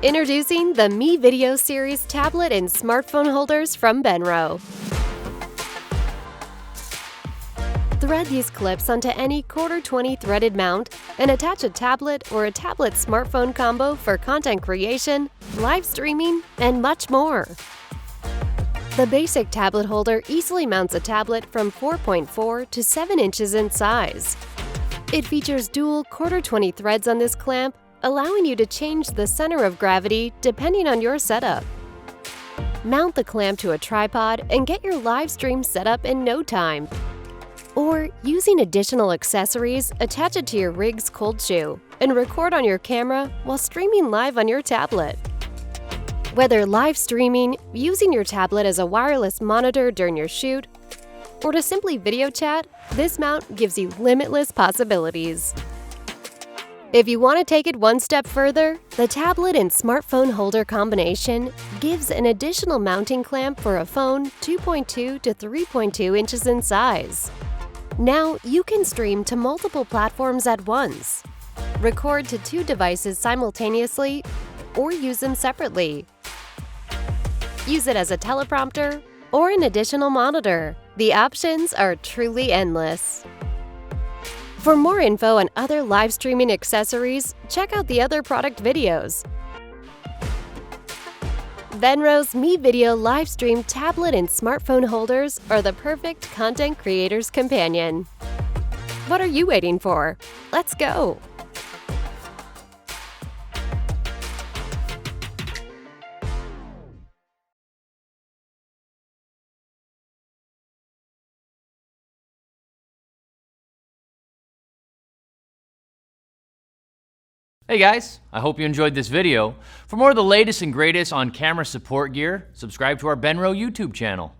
Introducing the MeVIDEO series tablet and smartphone holders from Benro. Thread these clips onto any 1/4-20 threaded mount and attach a tablet or a tablet smartphone combo for content creation, live streaming, and much more. The basic tablet holder easily mounts a tablet from 4.4 to 7 inches in size. It features dual 1/4-20 threads on this clamp, allowing you to change the center of gravity depending on your setup. Mount the clamp to a tripod and get your live stream set up in no time. Or, using additional accessories, attach it to your rig's cold shoe and record on your camera while streaming live on your tablet. Whether live streaming, using your tablet as a wireless monitor during your shoot, or to simply video chat, this mount gives you limitless possibilities. If you want to take it one step further, the tablet and smartphone holder combination gives an additional mounting clamp for a phone 2.2 to 3.2 inches in size. Now you can stream to multiple platforms at once, record to 2 devices simultaneously, or use them separately. Use it as a teleprompter or an additional monitor. The options are truly endless. For more info on other live streaming accessories, check out the other product videos. Benro's MeVIDEO live stream tablet and smartphone holders are the perfect content creator's companion. What are you waiting for? Let's go! Hey guys, I hope you enjoyed this video. For more of the latest and greatest on camera support gear, subscribe to our Benro YouTube channel.